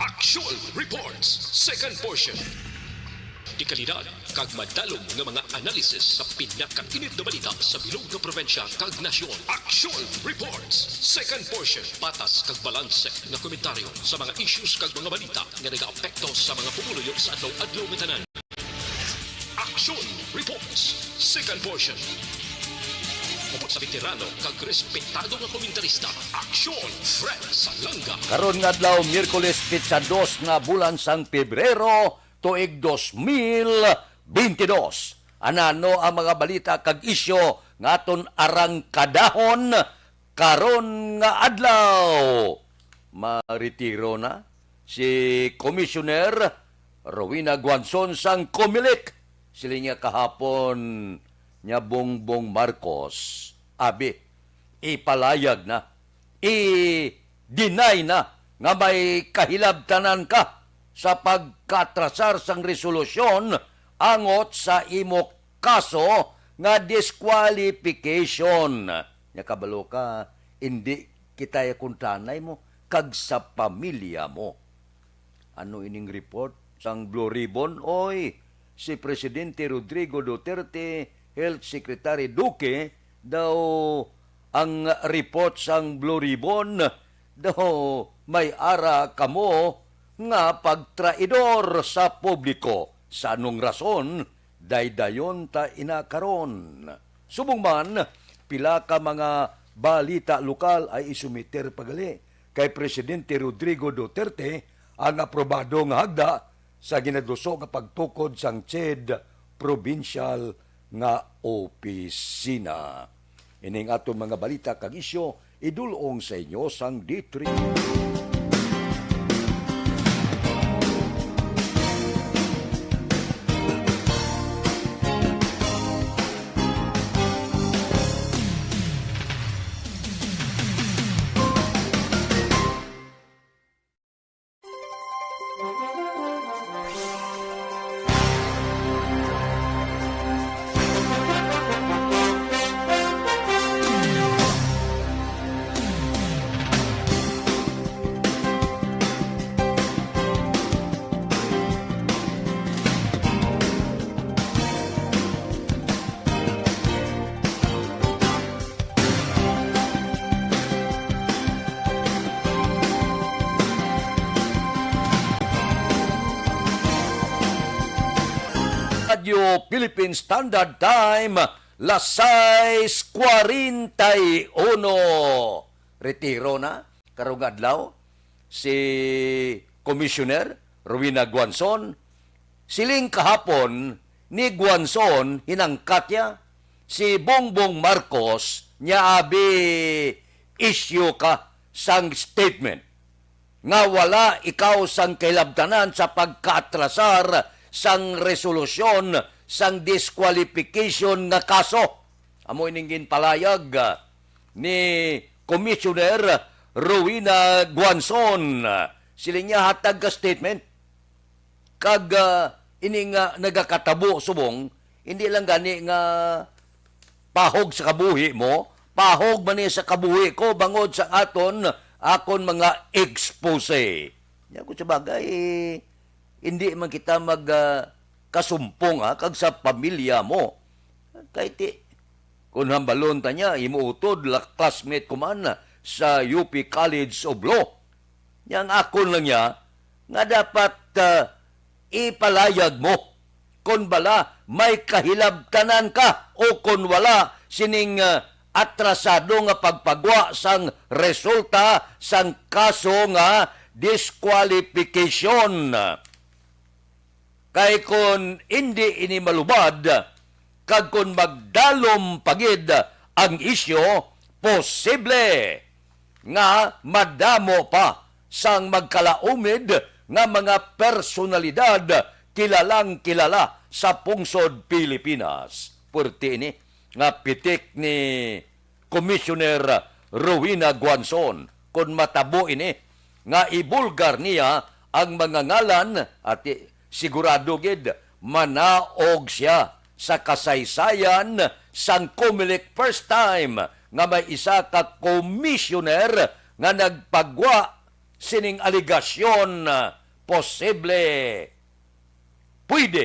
Actual Reports, second portion. Di kalidad, kag madalong nga mga analisis sa pinakainit na balita sa bilog na probinsya kag nasyon. Actual Reports, second portion. Patas kag balanse nga komentaryo sa mga issues kag mga balita nga nagaapekto sa mga pumuluyo sa adlaw-adlaw nga tanan. Actual Reports, second portion. Upot sa veterano kag respetado nga komentarista, Aksyon Fred Salanga. Karon nga adlaw Miyerkules pitsa 2 nga bulan sang Pebrero tuig 2022. Anano ang mga balita kag isyo nga aton arangkadahon karon nga adlaw. Maretiro na si Commissioner Rowena Guanzon sang Comelec. Sila niya kahapon niya Bongbong Marcos. Abi, ipalayag na, i-deny na nga may kahilabtanan ka sa pagkatrasar sang resolusyon angot sa imo kaso nga disqualification. Nya kabalo ka, hindi kita kuntanay mo kag sa pamilya mo. Ano ining report sang Blue Ribbon? Oy, si Presidente Rodrigo Duterte, Health Secretary Duque, daw ang report sang Blue Ribbon, daw may ara kamo nga pagtraidor sa publiko. Sa anong rason, daydayon ta inakaron. Subong man, pila ka mga balita lokal ay isumiter pagali kay Presidente Rodrigo Duterte ang aprobado nga hagda sa ginaduso nga pagtukod sang CHED Provincial nga opisina. Ining atong mga balita kag isyo idulong sa inyo sang D3. Radio Philippine Standard Time, las 6:41. Retiro na karong adlaw si Commissioner Rowena Guanzon. Siling kahapon ni Guanzon hinangkat niya si Bongbong Marcos nya abi issue ka sang statement nga wala ikaw sang kailabtanan sa pagkaatrasar sang resolusyon sang disqualification nga kaso. Amo ining palayag ni Commissioner Rowena Guanzon. Sila niya hatag ka statement kag ining nagakatabo subong hindi lang gani nga pahog sa kabuhi mo, pahog man sa kabuhi ko bangod sa akon mga expose. Ya ko sa bagay hindi man kita kasumpong kag sa pamilya mo. Kahit kung hambalon ta niya, imuutod la classmate ko man sa UP College of Law. Yang akon lang niya, nga dapat ipalayag mo kung bala may kahilabtanan ka o kung wala sining atrasado nga pagpagwa sang resulta sang kaso nga disqualification. Kay kung hindi ini malubad, kag kung magdalom pagid ang isyo, posible nga madamo pa sang magkalaumid nga mga personalidad kilalang kilala sa pungsod Pilipinas. Purti ini nga pitik ni Commissioner Rowena Guanzon kung matabo ini nga ibulgar niya ang mga ngalan at sigurado gid manaog siya sa kasaysayan sang Comelec first time nga may isa ka commissioner nga nagpagwa sining aligasyon posible pwede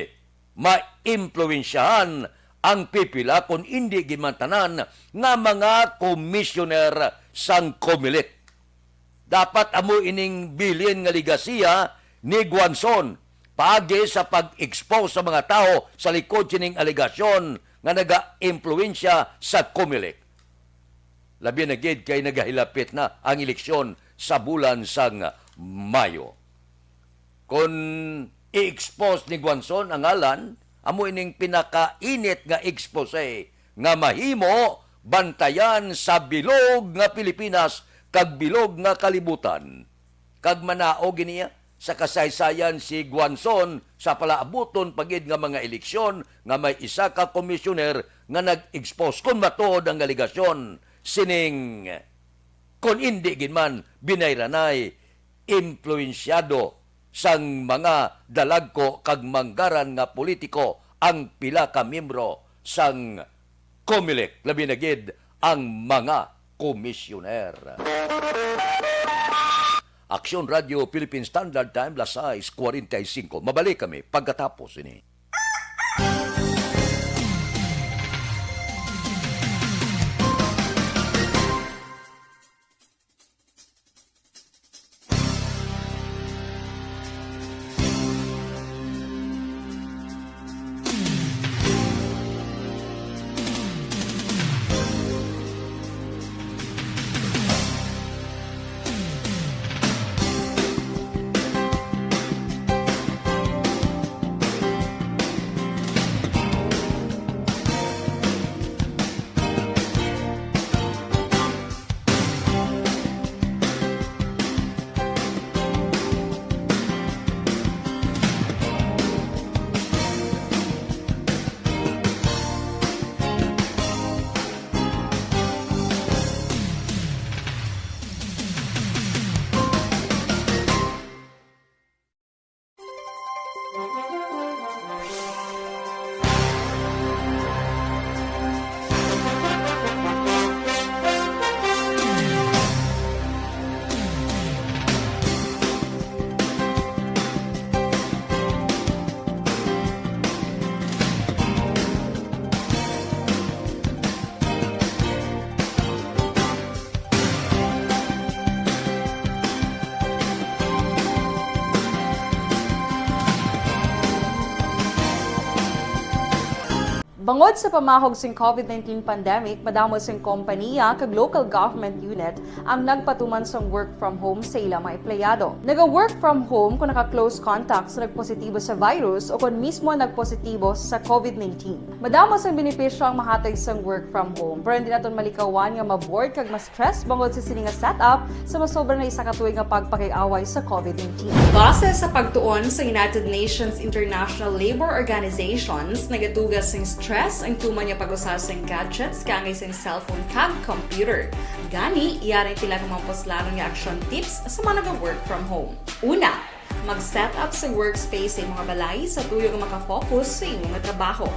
maimpluwensyahan ang pipila kung hindi gimantanan nga mga komisyoner sang COMELEC. Dapat amo ining bilin nga ligasiya ni Guanzon paagi sa pag-expose sa mga tao sa likod sining aligasyon nga naga-impluwensya sa COMELEC. Labi na gid kay nagahilapit na ang eleksyon sa bulan sang Mayo. Kung i-expose ni Guanzon ang ngalan, amo ining pinakainit nga expose nga mahimo bantayan sa bilog nga Pilipinas kag bilog nga kalibutan. Kag manao giniya sa kasaysayan si Guanzon sa palaabuton pagid nga mga eleksyon nga may isa ka komisyoner nga nag-expose kung matuod ang aligasyon sining kung hindi ginman binayranay impluensyado sang mga dalagko kag manggaran nga politiko ang pila ka miyembro sang COMELEC, labi na gid ang mga komisyoner. Aksyon Radio Philippine Standard Time, las 6:45. Mabalik kami pagkatapos ini. Bangod sa pamahog sing COVID-19 pandemic, madamo sing kompanya kag local government unit ang nagpatuman sang work from home sa ilang mga empleyado. Naga-work from home kung naka-close contact sa nagpositibo sa virus o kung mismo nagpositibo sa COVID-19. Madamo sang benepisyo ang mahatag sang work from home, pero hindi naton malikawan nga ma-bored kag ma-stress bangod sa sini nga setup sa masobra na isa ka tuig nga pagpakiaway sa COVID-19. Base sa pagtuon sa United Nations International Labor Organizations, nagatugas sing stress ang tuman niya pag-usas ng gadgets kangay sa cellphone kag computer. Gani, iyaring tila ng mga poslano nga action tips sa mga nag-work from home. Una, mag-set up sa workspace sa mga balay sa tuyo nga makafocus sa imong trabaho.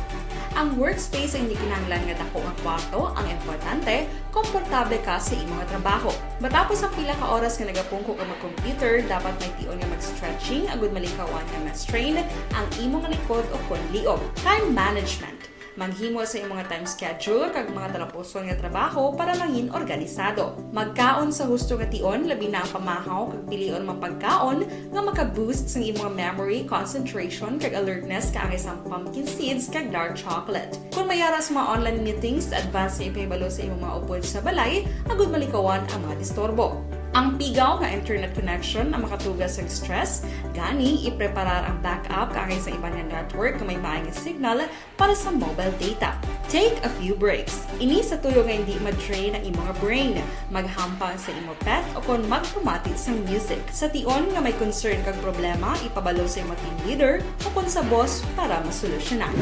Ang workspace ay hindi kinahanglan nga dako nga kwarto, ang importante, komportable ka sa imong trabaho. Matapos ang pila ka oras nga nagapungko ka mag-computer, dapat may tion nga mag-stretching agud malikawan nga ma-strain ang imong likod o konliog. Time management. Manghimo sa imong mga time schedule kag mga talapuson nga trabaho para mangin organisado. Magkaon sa husto nga tion, labi na ang pamahaw kag pilion mga pagkaon nga maka-boost sa imong memory, concentration kag alertness kaangay sa pumpkin seeds kag dark chocolate. Kung mayara sa mga online meetings, advance sa ipahibalo sa imong mga upod sa balay, agud malikawan ang mga disturbo. Ang pigaw nga internet connection ang makatugas sa stress, gani ipreparar ang backup kaangay sa ibang network na may maayong signal para sa mobile data. Take a few breaks. Ini sa tuyo nga hindi ma-drain ang imong brain, maghampang sa imong pet o kung magpumati sa music. Sa tion nga may concern kag problema, ipabalo sa imong team leader o kung sa boss para masolusyonan.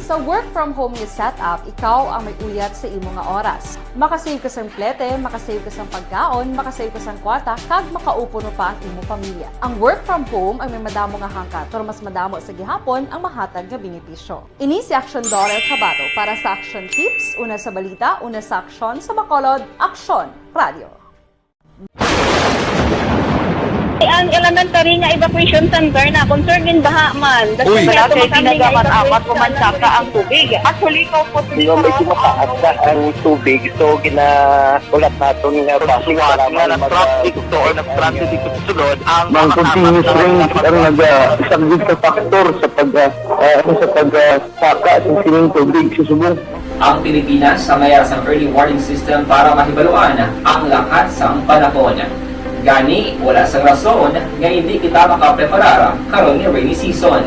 Sa work from home nga setup, ikaw ang may uyat sa imong nga oras. Makasave ka sang plete, makasave ka sang pagkaon, makasave ka sang kwarta, kag makaupo no pa ang imong pamilya. Ang work from home ay may madamo nga hangkat, pero mas madamo sa gihapon ang mahatag nga benepisyo. Ini si Aksyon Dorel Cabato para sa Action Tips, una sa balita, una sa aksyon sa Bacolod, Aksyon Radio. Ang elementary nga evacuation center na concern din baha man. Uy. Kaya Kaya pinagaman apat evacuation pumansaka ang tubig. Actually, ikaw po Di ba medyo mataas na ang tubig, so ginaulat natin nga passing para nag-traffic to or nag-traffic dito sa sulod ang Mang continuous rain ang nag-subject sa factor sa pagsaka sa sining tubig sa subong. Ang Pilipinas sa mayroon sa early warning system para mahibaluan ang lakas ng panahon. Gani, wala sa rason nga hindi kita makapreparar karon ni rainy season.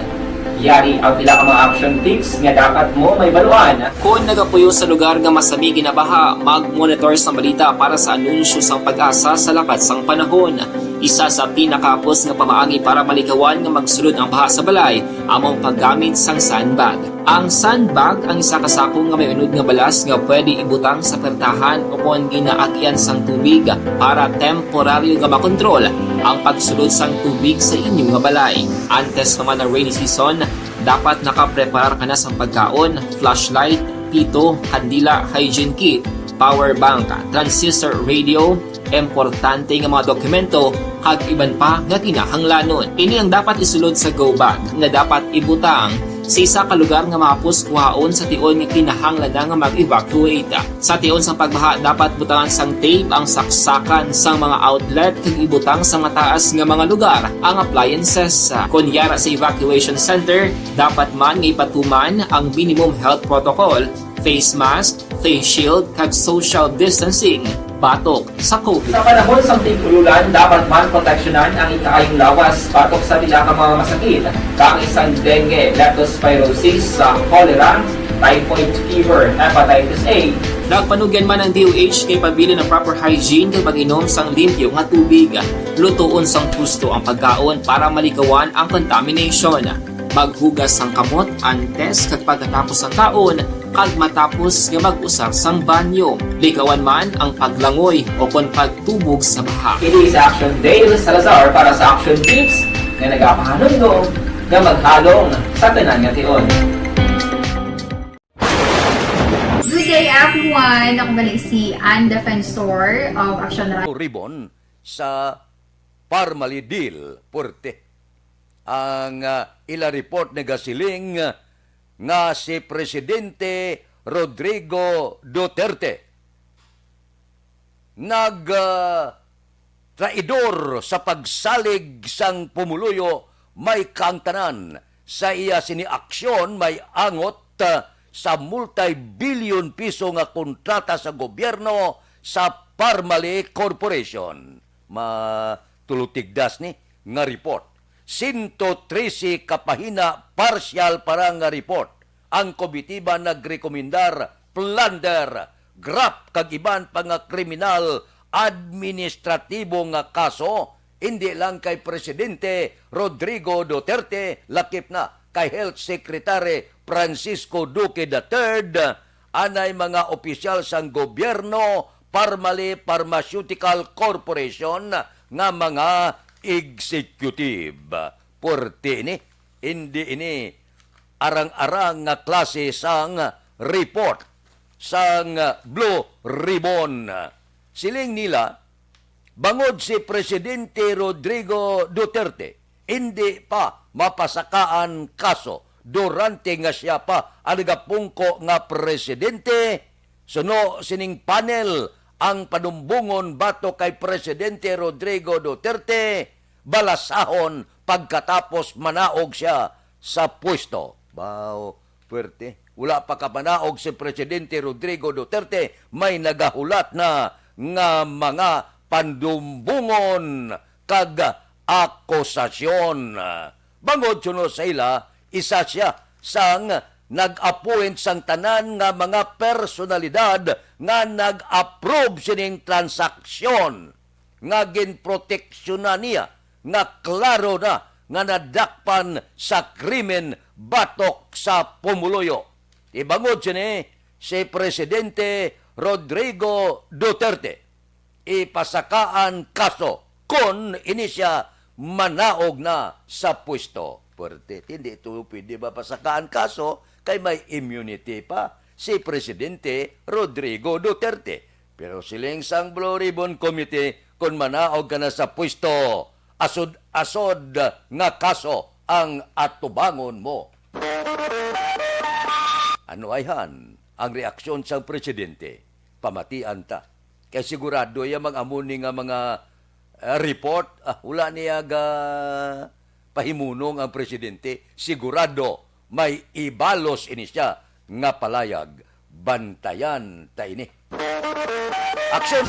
Yari ang pila ka mga action tips nga dapat mo may baluan. Kung nagapuyo sa lugar nga masabi ginabaha, mag-monitor sa balita para sa anunsyo sa pag-asa sa lakas ng panahon. Isa sa pinakapos nga pamaagi para malikawan nga magsulod ang baha sa balay, among paggamit sang sandbag. Ang sandbag ang isa kasakong nga may unod nga balas nga pwede ibutang sa pertahan upon ginaagyan sang tubig para temporaryo nga makontrol ang pagsulod sang tubig sa inyong nga balay. Antes naman ng rainy season, dapat nakapreparar ka na sa pagkaon, flashlight, pito, kandila, hygiene kit, power bank, transistor radio, importante nga mga dokumento kag iban pa nga kinahanglanon. Ini ang dapat isulod sa go bag nga dapat ibutang sa isa ka lugar nga mapus kuhaon sa tion nga kinahanglan nga mag-evacuate. Sa tion sa pagbaha dapat butangan sang tape ang saksakan sang mga outlet kag ibutang sa mataas nga mga lugar ang appliances. Kunyara sa evacuation center, dapat man nga ipatuman ang minimum health protocol, face mask, face shield kag social distancing batok sa COVID. Sa panahon sa tigululan, dapat man proteksyonan ang ikaayong lawas batok sa pila ka mga masakit, kang isang dengue, leptospirosis, cholera, typhoid fever, hepatitis A. Nagpanugyan man ang DOH kay pabili ng proper hygiene kay pag-inom sang limpyo nga tubig. Lutuon sang gusto ang pagkaon para malikawan ang contamination. Maghugas sang kamot antes kag pagkatapos ang kaon kag matapos nga mag-usar sang banyo. Likawan man ang paglangoy o kon pagtubog sa baha. It is Action Dale Salazar para sa Action Tips nga nagapahanong nga maghalong sa tanan nga tion. Good day everyone! Ako balik si Ann Defensor of Action Right. Ribbon sa Parmalidil Porte. Ang ila report na gasiling nga si Presidente Rodrigo Duterte traidor sa pagsalig sang pumuluyo may kangtanan sa iya sini aksyon may angot sa multi-billion piso nga kontrata sa gobyerno sa Parmali Corporation. Matulutigdas ni nga report. 113 kapahina partial para nga report. Ang komitiba nagrekomendar plunder, grap kag iban pa nga kriminal administratibo nga kaso hindi lang kay Presidente Rodrigo Duterte, lakip na kay Health Secretary Francisco Duque III, anay mga opisyal sang gobyerno, Parmali Pharmaceutical Corporation nga mga executive. Porte ini, hindi ini arang-arang nga klase sang report sang Blue Ribbon. Siling nila, bangod si Presidente Rodrigo Duterte, hindi pa mapasakaan kaso durante nga siya pa ang nagapungko nga presidente. Suno sining panel ang panumbungon bato kay Presidente Rodrigo Duterte, balasahon pagkatapos manaog siya sa pwesto. Bao, puwerte. Wala pa kapanaog si Presidente Rodrigo Duterte, may nagahulat na nga mga pandumbungon kag akusasyon. Bangod suno sa ila, isa siya sang nag-appoint sang tanan nga mga personalidad nga nag-approve sining transaksyon nga ginproteksyonan niya nga klaro na nga nadakpan sa krimen batok sa pumuluyo. Ibangod sini si Presidente Rodrigo Duterte ipasakaan kaso kung ini siya manaog na sa pwesto. Puwerte, hindi ito pwede ba pasakaan kaso kay may immunity pa si Presidente Rodrigo Duterte. Pero siling sang Blue Ribbon Committee, kung manaog ka na sa pwesto, asod-asod nga kaso ang atubangon mo. Ano ayhan ang reaksyon sa presidente? Pamatian ta. Kaya sigurado yung mag-amuni nga mga report, wala niya ga pahimunong ang presidente. Sigurado may ibalos ini siya nga palayag. Bantayan ta ini. Action!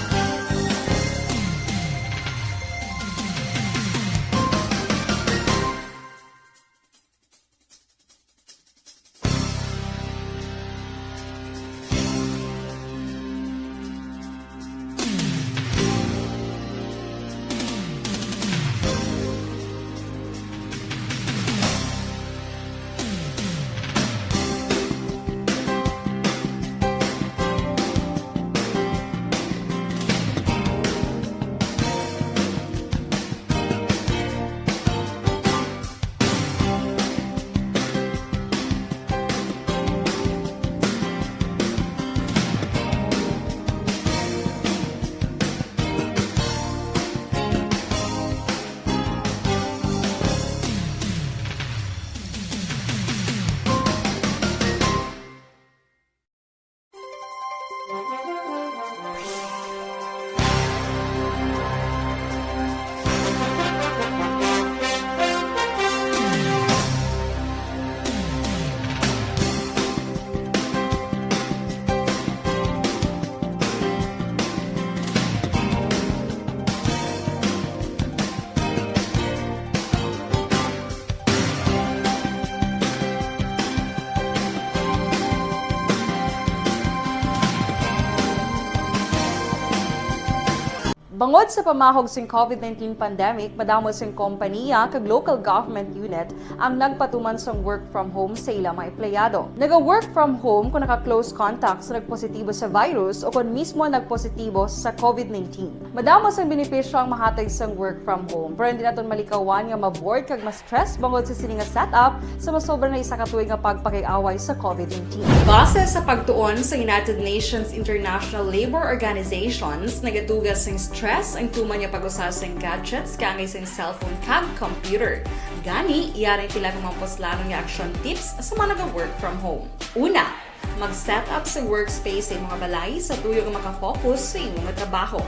Bangod sa pamahog sing COVID-19 pandemic, madamo sing kompanya kag local government unit ang nagpatuman sang work from home sa ilang mga empleyado. Naga-work from home kung naka-close contacts na nagpositibo sa virus o kung mismo nagpositibo sa COVID-19. Madamo sang benepisyo ang mahatag sang work from home, pero hindi naton malikawan nga ma-bored kag ma-stress bangod sa sini nga setup sa masobra na isa ka tuig nga pagpakiaway sa COVID-19. Base sa pagtuon sa United Nations International Labour Organizations, nagatugas sang stress ang tuman niya pag-usas ng gadgets kangay sa cellphone kag computer. Gani, iyarin tila ng mga poslanong nga action tips sa mga nag-work from home. Una, mag-set up sa workspace sa imong balay sa tuyo nga makafocus sa imong trabaho.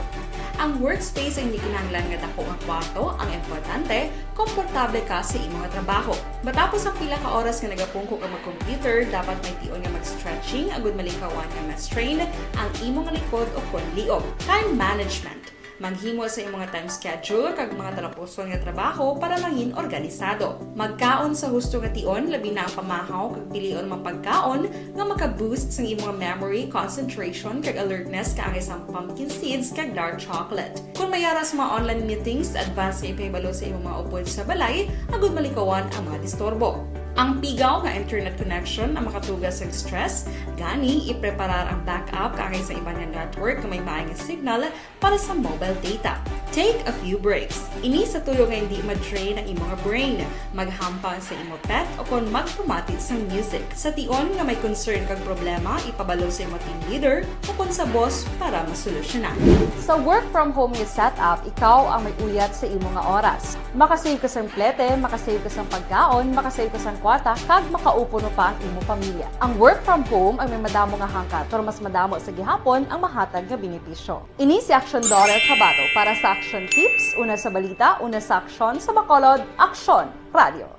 Ang workspace ay hindi kinahanglan nga dako nga kwarto, ang importante, komportable ka sa imong trabaho. Matapos ang pila ka oras nga nagapungko ka mag-computer, dapat may tion nga mag-stretching agud malikawan nga ma-strain ang imong likod o konliog. Time management. Maghimo sa imong time schedule kag mga talapuson nga trabaho para mangin organisado. Magkaon sa husto nga tion, labi na ang pamahaw kag pilion mang pagkaon nga maka-boost sa imong memory, concentration kag alertness kaangay sa pumpkin seeds kag dark chocolate. Kung mayara sa mga online meetings, advance nga ipahibalo sa imong mga upod sa balay, agud malikawan ang mga disturbo. Ang pigaw nga internet connection ang makatugas sa stress, gani ipreparar ang backup kaangay sa ibang network na may maayong signal para sa mobile data. Take a few breaks. Ini sa tuyo nga hindi ma-drain ang imong brain, maghampa sa imong pet o kung magpumati sa music. Sa tion nga may concern kag problema, ipabalo sa imong team leader o kung sa boss para masolusyonan. Sa work from home nga setup, ikaw ang may uyat sa imong nga oras. Makasave ka sa plete, makasave ka sa pagkaon, makasave ka sa kwarta, kag makaupo no pa ang imong pamilya. Ang work from home ay may madamo nga hangkat, pero mas madamo sa gihapon ang mahatag nga benepisyo. Ini si Action Daughter Cabato para sa Action Tips, una sa balita, una sa aksyon, sa Bacolod, Aksyon Radio.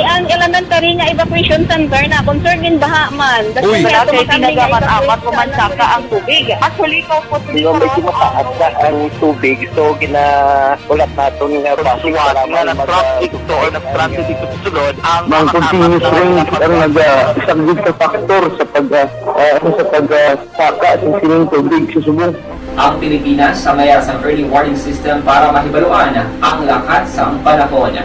Ang elementary nga evacuation center na concern din baha man. Uy, kasi tinagaman-amat kumansaka ang tubig. Actually, ikaw po Di ba medyo mataas na ang tubig, so ulat natin nga pasiwala nga nag-traffic to or nag-transit dito sa sulod ang Mang continuous rain ang isang good na factor sa pagsaka sa sining tubig sa subong. Ang Pilipinas sa maya sa early warning system para mahibaluan ang lakat sa panahon.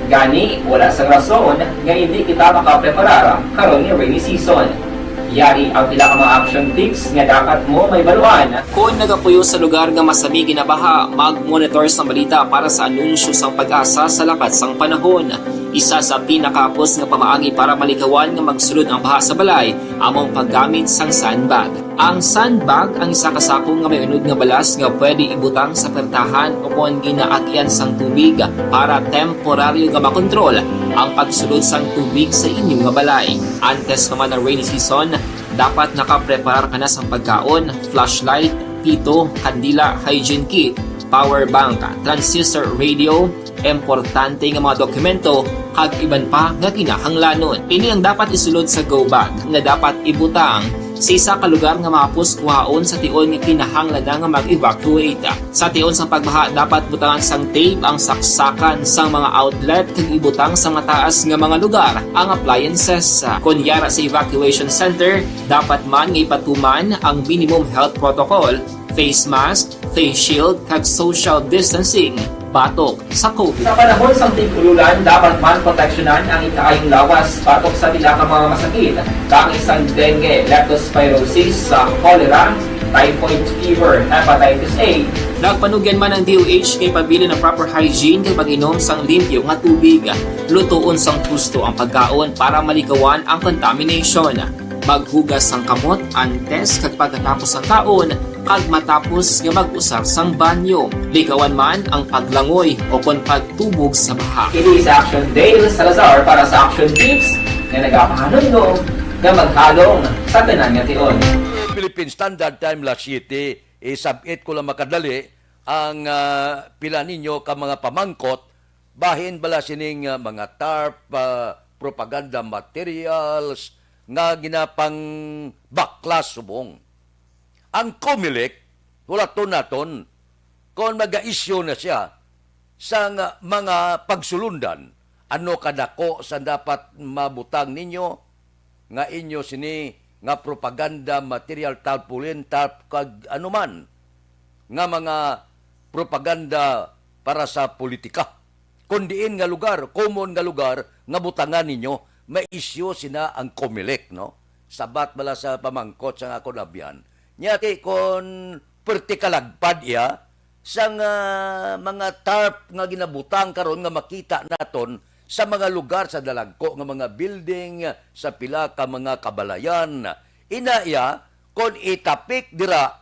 Gani, wala sa rason nga hindi kita makapreparara karon ni rainy season. Yari ang pila ka mga action tips nga dapat mo may baluan. Kung nagapuyo sa lugar nga masabi ginabaha, mag-monitor sa balita para sa anunsyo sa pag-asa sa lakat sang panahon. Isa sa pinakapos nga pamaagi para malikawan nga magsulod ang baha sa balay among paggamit sang sandbag. Ang sandbag ang isa ka sako nga may unod nga balas nga pwede ibutang sa pertahan upon ginaagyan sang tubig para temporaryo nga makontrol ang pagsulod sang tubig sa inyong nga balay. Antes naman ng rainy season, dapat nakapreparar ka na sa pagkaon, flashlight, pito, kandila, hygiene kit, power bank, transistor radio, importante nga mga dokumento kag iban pa nga kinahanglanon. Ini ang dapat isulod sa go bag nga dapat ibutang sa isa ka lugar nga mapus kuhaon sa tion nga kinahanglan nga mag-evacuate. Sa tion sa pagbaha dapat butangan sang tape ang saksakan sang mga outlet kag ibutang sa mataas nga mga lugar ang appliances. Kunyara sa evacuation center, dapat man nga ipatuman ang minimum health protocol, face mask, face shield kag social distancing batok sa COVID. Sa panahon sa tig-ululan, dapat man proteksyonan ang ikaayong lawas batok sa pinaka mga masakit, kang isang dengue, leptospirosis, cholera, typhoid fever, hepatitis A. Nagpanugyan man ang DOH kay pabili ng proper hygiene kay pag-inom sang limpyo nga tubig. Lutuon sang husto ang pagkaon para malikawan ang contamination. Maghugas sang kamot antes kag pagkatapos ang kaon kag matapos nga mag-usar sang banyo. Likawan man ang paglangoy o kon pagtubog sa baha. Kini sa Action Dale Salazar para sa Action Tips nga nagapahanundong nga maghalong sa tanan nga tion. Philippine Standard Time last city, isabit ko lang makadali ang pila ninyo ka mga pamangkot bahin bala sining mga tarp, propaganda materials nga ginapang baklas subong. Ang COMELEC, wala to naton, kung mag-a-issue na siya sa mga pagsulundan, ano kadako sa dapat mabutang ninyo, nga inyo sini, nga propaganda, material, tarpaulin, kag anuman, nga mga propaganda para sa politika. Kundiin nga lugar, common nga lugar, nga butangan ninyo, may issue sina ang COMELEC, no? Sabat bala sa pamangkot sa ako nabyan. Nyati kon pertikalagpad iya sang mga tarp nga ginabutang karon nga makita naton sa mga lugar sa dalagko nga mga building sa pila ka mga kabalayan. Ina iya kon itapik dira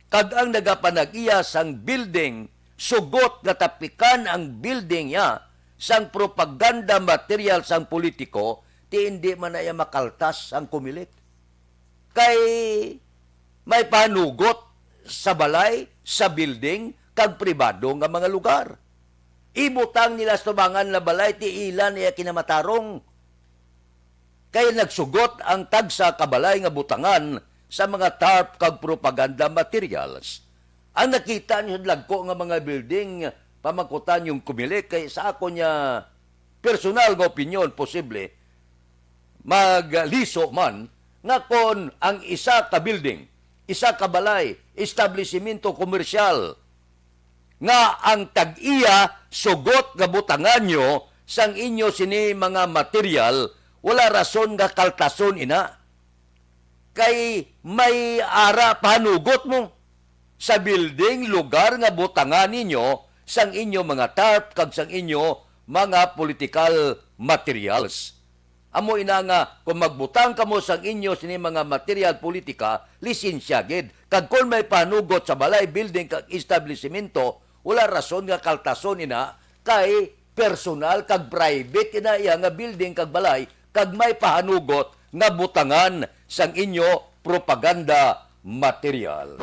kag ang nagapanag-iya sang building sugot nga tapikan ang building ya sang propaganda material sang politiko ti hindi man na iya makaltas ang COMELEC. Kay may panugot sa balay, sa building, kag pribado nga mga lugar. Ibutang nila sa tubangan na balay, ti ilan iya kinamatarong. Kaya nagsugot ang tagsa kabalay nga butangan sa mga tarp kag propaganda materials. Ang nakita niyo lagko nga mga building, pamangkutan yung COMELEC, kay sa ako niya personal nga opinion, posible, magliso man, nga kon ang isa ka building, isa ka balay, establishmento komersyal, nga ang tag-iya sugot nga butangan nyo sang inyo sini mga material, wala rason nga kaltason ina. Kay may ara panugot mo sa building, lugar nga butangan ninyo sang inyo mga tarp kag sang inyo mga political materials. Amo ina nga, kung magbutang ka mo sa inyo sini mga material politika, lisensya gid. Kag kung may panugot sa balay, building, kag establishmento, wala rason nga kaltason ina, kay personal, kag private ina iya nga building, kag balay, kag may pahanugot nga butangan sang inyo propaganda materials.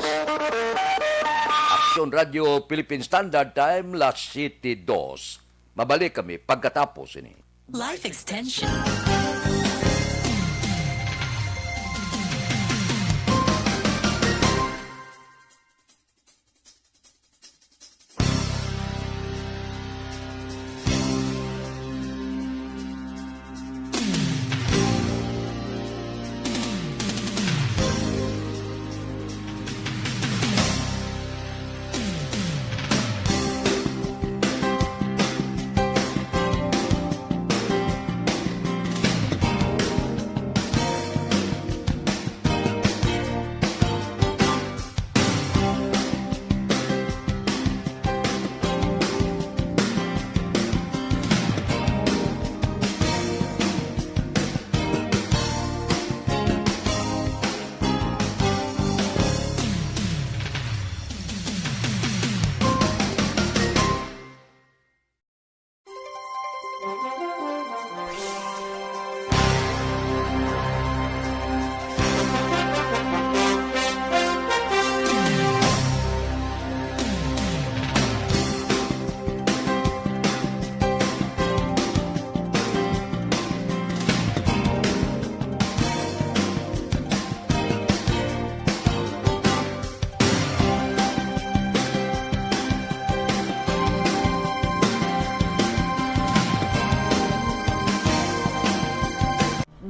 Action Radio Philippine Standard Time, last city 2. Mabalik kami pagkatapos ini. Life Extension.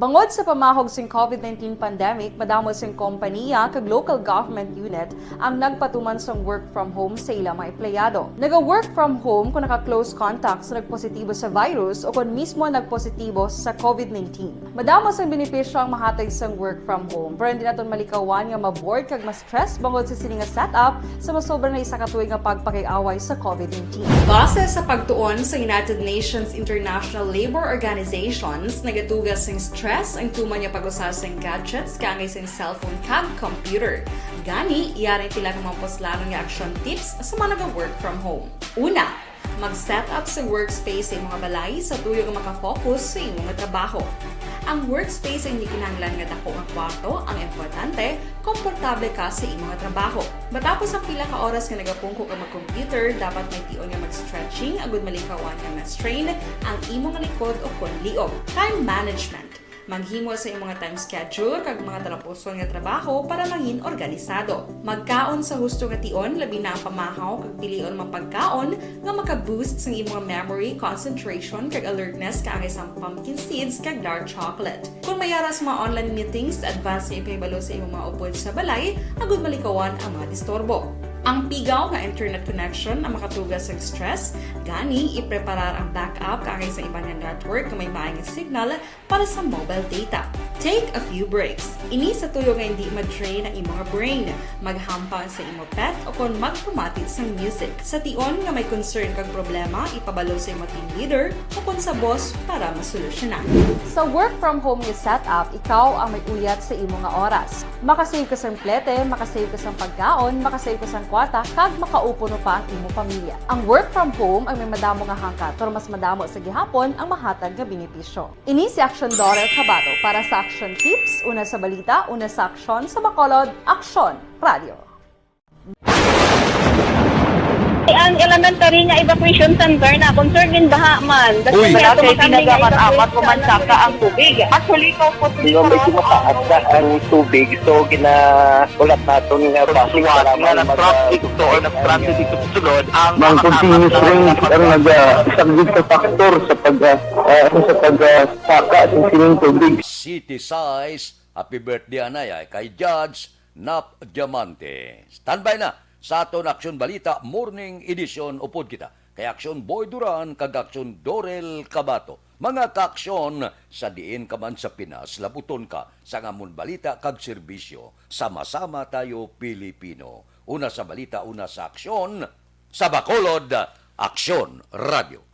Bangod sa pamahog sing COVID-19 pandemic, madamo sing kompanya kag local government unit ang nagpatuman sang work from home sa ilang mga empleyado. Naga-work from home kung naka-close contacts na nagpositibo sa virus o kung mismo nagpositibo sa COVID-19. Madamo sang benepisyo ang mahatag sang work from home, pero hindi naton malikawan nga ma-bored kag ma-stress bangod sa sini nga setup sa masobra na isa ka tuig nga pagpakiaway sa COVID-19. Base sa pagtuon sa United Nations International Labour Organizations, nagatugas sing stress ang tuman niya pag-usas sing gadgets kangay sing cellphone kag computer. Gani, iyaring tila ng mga poslanong nga action tips sa mga nag-work from home. Una, mag-set up sa workspace sa mga balay sa tuyo nga makafocus sa imong nga trabaho. Ang workspace ay hindi kinahanglan nga dako nga kwarto, ang importante, komportable ka sa imong nga trabaho. Matapos ang pila ka oras nga nagapungko ka mag-computer, dapat may tion nga mag-stretching agud malikawan nga na-strain ang imong nga likod o konliog. Time management. Maghimo sa imong nga time schedule kag mga tarapuson nga trabaho para maging organisado. Magkaon sa husto nga tion, labi na ang pamahaw kag pilion mapagkaon nga maka-boost sa imong memory, concentration kag alertness kaangay sa pumpkin seeds kag dark chocolate. Kung mayaras mga online meetings, advance na ipahibalo sa imong mga upod sa balay, agud malikawan ang mga disturbo. Ang pigaw nga internet connection ang makatugas sa stress, gani ipreparar ang backup kaangay sa ibang nga network na may maayong signal para sa mobile data. Take a few breaks. Ini sa tuyo nga hindi ma-drain ang imong brain, maghampang sa imong pet o kung magpumatit sa music. Sa tion nga may concern kag problema, ipabalo sa imong team leader o kung sa boss para masolusyonan. Sa work from home nga setup, ikaw ang may uyat sa imong nga oras. Makasave ka sa plete, makasave ka sa pagkaon, makasave ka sa kwarta, kag makaupo no pa ang imong pamilya. Ang work from home ay may madamo nga hangkat, pero mas madamo sa gihapon ang mahatag nga benepisyo. Ini si Action Dorel Cabato para sa Action Tips, una sa balita, una sa aksyon, sa Bacolod, Aksyon Radio. Ang elementary nga evacuation center na concern din baha man. Uy, Wala kay ginagaman amat kumansaka ang tubig. Actually, ikaw po Hindi ko medyo mataas na ang tubig. So, ulat natin nga Siwat nga ng traffic to or nag-traffic dito sa sulod ang Mang continuous rin ang nag-isang sa factor sa pagsaka sa sining tubig. City size, happy birthday anay kay Judge Nap Diamante. Standby na sa aton Aksyon Balita Morning Edition upod kita. Kay Aksyon Boy Duran kag Aksyon Dorel Cabato. Mga kaaksyon sa diin ka man sa Pinas, labuton ka sa ngamon balita kag serbisyo. Sama-sama tayo Pilipino. Una sa balita, una sa aksyon, sa Bacolod, Aksyon Radio.